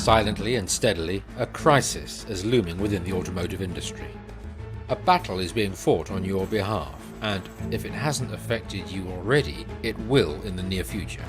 Silently and steadily, a crisis is looming within the automotive industry. A battle is being fought on your behalf, and if it hasn't affected you already, it will in the near future.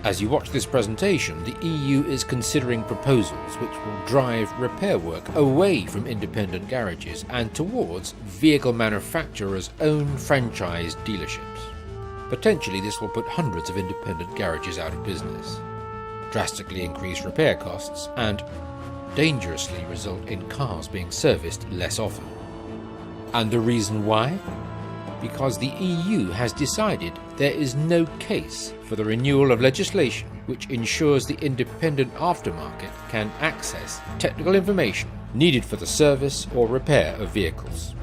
As you watch this presentation, the EU is considering proposals which will drive repair work away from independent garages and towards vehicle manufacturers' own franchised dealerships. Potentially this will put hundreds of independent garages out of business, drastically increase repair costs, and dangerously result in cars being serviced less often. And the reason why? Because the EU has decided there is no case for the renewal of legislation which ensures the independent aftermarket can access technical information needed for the service or repair of vehicles.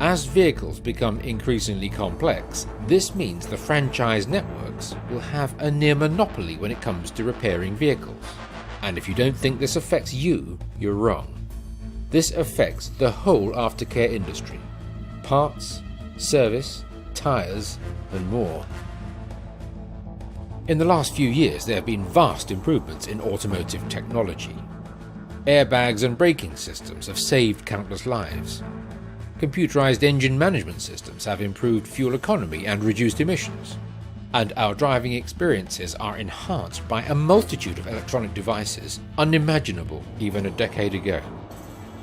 As vehicles become increasingly complex, this means the franchise networks will have a near monopoly when it comes to repairing vehicles. And if you don't think this affects you, you're wrong. This affects the whole aftercare industry. Parts, service, tyres, and more. In the last few years, there have been vast improvements in automotive technology. Airbags and braking systems have saved countless lives. Computerized engine management systems have improved fuel economy and reduced emissions. And our driving experiences are enhanced by a multitude of electronic devices unimaginable even a decade ago.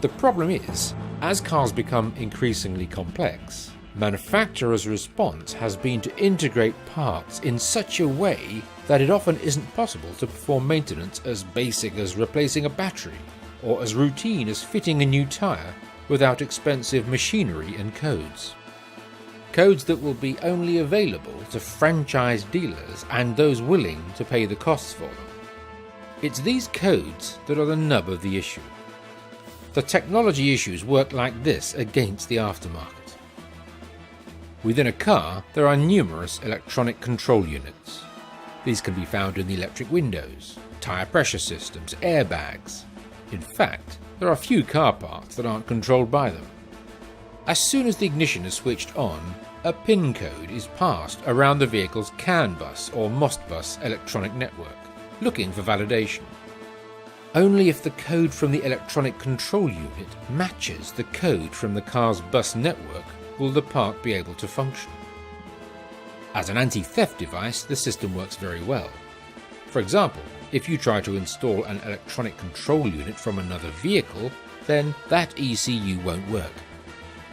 The problem is, as cars become increasingly complex, manufacturers' response has been to integrate parts in such a way that it often isn't possible to perform maintenance as basic as replacing a battery, or as routine as fitting a new tyre without expensive machinery and codes. Codes that will be only available to franchise dealers and those willing to pay the costs for them. It's these codes that are the nub of the issue. The technology issues work like this against the aftermarket. Within a car, there are numerous electronic control units. These can be found in the electric windows, tyre pressure systems, airbags. In fact, there are few car parts that aren't controlled by them. As soon as the ignition is switched on, a PIN code is passed around the vehicle's CAN bus or Mostbus electronic network, looking for validation. Only if the code from the electronic control unit matches the code from the car's bus network will the part be able to function. As an anti-theft device, the system works very well. For example, if you try to install an electronic control unit from another vehicle, then that ECU won't work.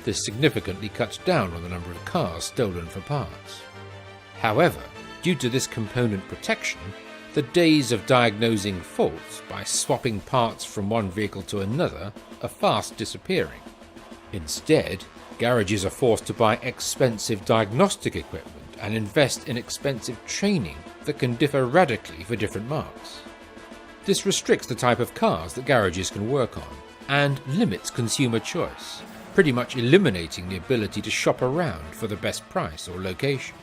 This significantly cuts down on the number of cars stolen for parts. However, due to this component protection, the days of diagnosing faults by swapping parts from one vehicle to another are fast disappearing. Instead, garages are forced to buy expensive diagnostic equipment and invest in expensive training that can differ radically for different marques. This restricts the type of cars that garages can work on and limits consumer choice, pretty much eliminating the ability to shop around for the best price or location.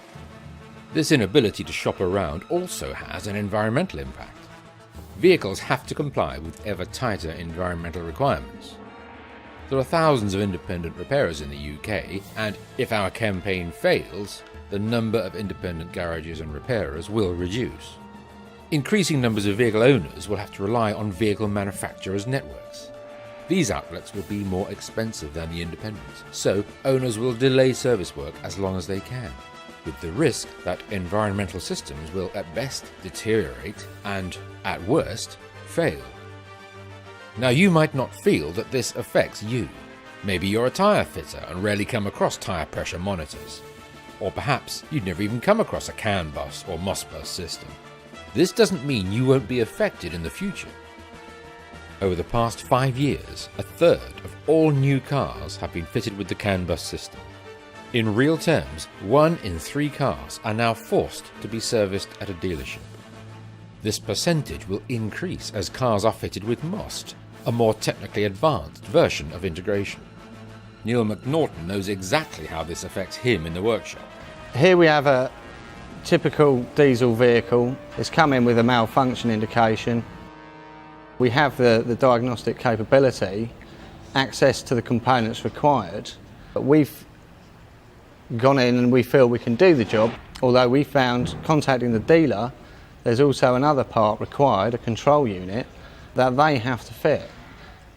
This inability to shop around also has an environmental impact. Vehicles have to comply with ever tighter environmental requirements. There are thousands of independent repairers in the UK, and if our campaign fails, the number of independent garages and repairers will reduce. Increasing numbers of vehicle owners will have to rely on vehicle manufacturers' networks. These outlets will be more expensive than the independents, so owners will delay service work as long as they can, with the risk that environmental systems will at best deteriorate and, at worst, fail. Now, you might not feel that this affects you. Maybe you're a tyre fitter and rarely come across tyre pressure monitors. Or perhaps you'd never even come across a CAN bus or Mostbus system. This doesn't mean you won't be affected in the future. Over the past 5 years, a third of all new cars have been fitted with the CAN bus system. In real terms, 1 in 3 cars are now forced to be serviced at a dealership. This percentage will increase as cars are fitted with MOST, a more technically advanced version of integration. Neil McNaughton knows exactly how this affects him in the workshop. Here we have a typical diesel vehicle. It's come in with a malfunction indication. We have the diagnostic capability, access to the components required, but we've gone in and we feel we can do the job, although we found contacting the dealer there's also another part required, a control unit, that they have to fit.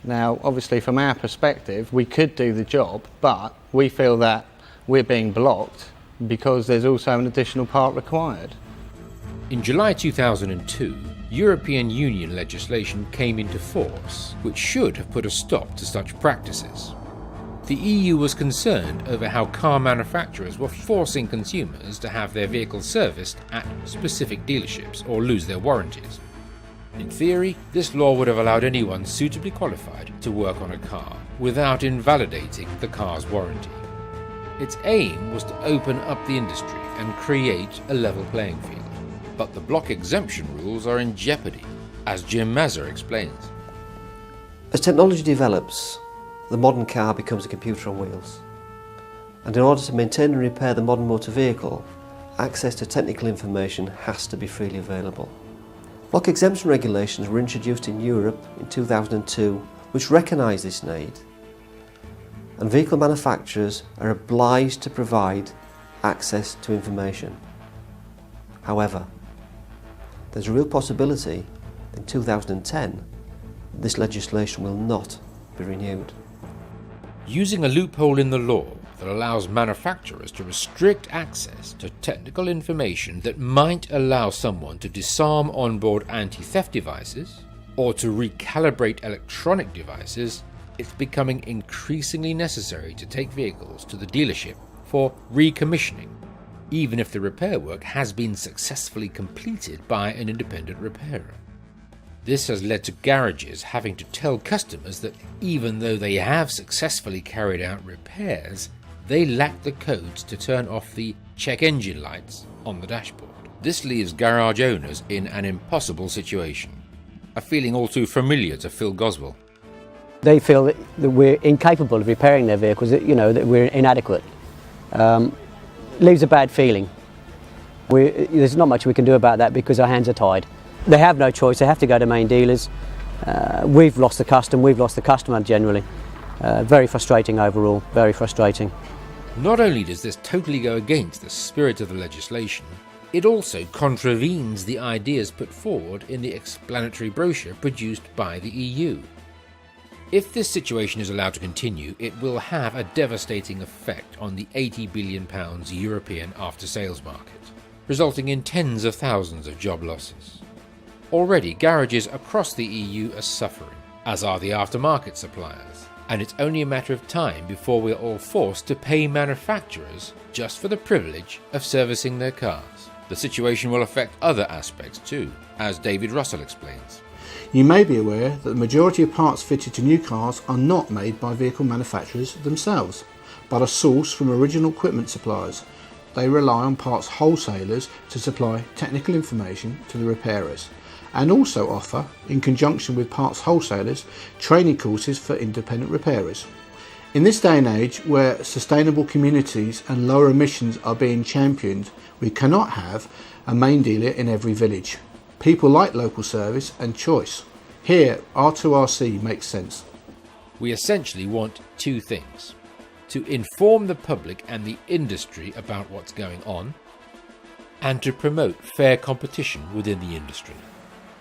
Now, obviously from our perspective, we could do the job, but we feel that we're being blocked because there's also an additional part required. In July 2002, European Union legislation came into force, which should have put a stop to such practices. The EU was concerned over how car manufacturers were forcing consumers to have their vehicles serviced at specific dealerships or lose their warranties. In theory, this law would have allowed anyone suitably qualified to work on a car without invalidating the car's warranty. Its aim was to open up the industry and create a level playing field. But the block exemption rules are in jeopardy, as Jim Mazur explains. As technology develops, the modern car becomes a computer on wheels. And in order to maintain and repair the modern motor vehicle, access to technical information has to be freely available. Block exemption regulations were introduced in Europe in 2002, which recognise this need. And vehicle manufacturers are obliged to provide access to information. However, there's a real possibility in 2010 this legislation will not be renewed. Using a loophole in the law that allows manufacturers to restrict access to technical information that might allow someone to disarm onboard anti-theft devices or to recalibrate electronic devices, it's becoming increasingly necessary to take vehicles to the dealership for recommissioning, even if the repair work has been successfully completed by an independent repairer. This has led to garages having to tell customers that even though they have successfully carried out repairs, they lack the codes to turn off the check engine lights on the dashboard. This leaves garage owners in an impossible situation, a feeling all too familiar to Phil Goswell. They feel that we're incapable of repairing their vehicles, that we're inadequate. Leaves a bad feeling. There's not much we can do about that because our hands are tied. They have no choice, they have to go to main dealers. We've lost the customer generally. Very frustrating overall, very frustrating. Not only does this totally go against the spirit of the legislation, it also contravenes the ideas put forward in the explanatory brochure produced by the EU. If this situation is allowed to continue, it will have a devastating effect on the £80 billion European after-sales market, resulting in tens of thousands of job losses. Already, garages across the EU are suffering, as are the aftermarket suppliers, and it's only a matter of time before we're all forced to pay manufacturers just for the privilege of servicing their cars. The situation will affect other aspects too, as David Russell explains. You may be aware that the majority of parts fitted to new cars are not made by vehicle manufacturers themselves, but are sourced from original equipment suppliers. They rely on parts wholesalers to supply technical information to the repairers, and also offer, in conjunction with parts wholesalers, training courses for independent repairers. In this day and age, where sustainable communities and lower emissions are being championed, we cannot have a main dealer in every village. People like local service and choice. Here, R2RC makes sense. We essentially want two things: to inform the public and the industry about what's going on, and to promote fair competition within the industry,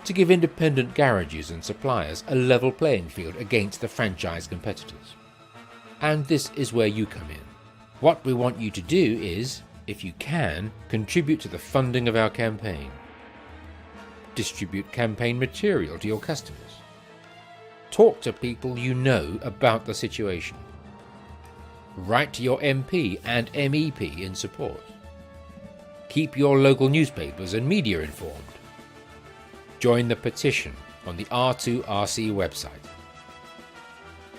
to give independent garages and suppliers a level playing field against the franchise competitors. And this is where you come in. What we want you to do is, if you can, contribute to the funding of our campaign. Distribute campaign material to your customers. Talk to people you know about the situation. Write to your MP and MEP in support. Keep your local newspapers and media informed. Join the petition on the R2RC website.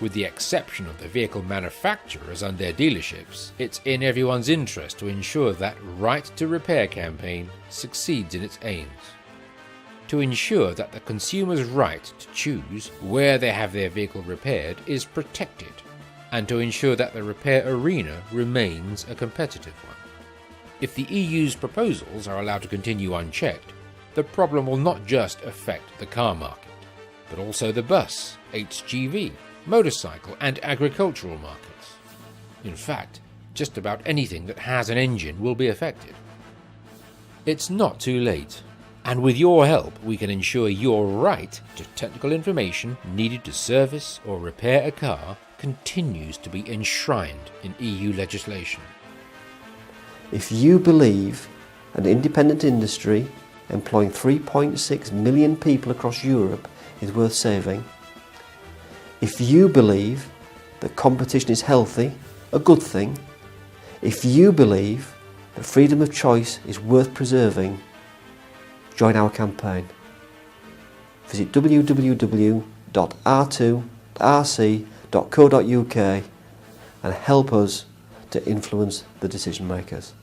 With the exception of the vehicle manufacturers and their dealerships, it's in everyone's interest to ensure that Right to Repair campaign succeeds in its aims. To ensure that the consumer's right to choose where they have their vehicle repaired is protected, and to ensure that the repair arena remains a competitive one. If the EU's proposals are allowed to continue unchecked, the problem will not just affect the car market, but also the bus, HGV, motorcycle and agricultural markets. In fact, just about anything that has an engine will be affected. It's not too late. And with your help, we can ensure your right to technical information needed to service or repair a car continues to be enshrined in EU legislation. If you believe an independent industry employing 3.6 million people across Europe is worth saving, if you believe that competition is healthy, a good thing, if you believe that freedom of choice is worth preserving, join our campaign. Visit www.r2rc.co.uk and help us to influence the decision makers.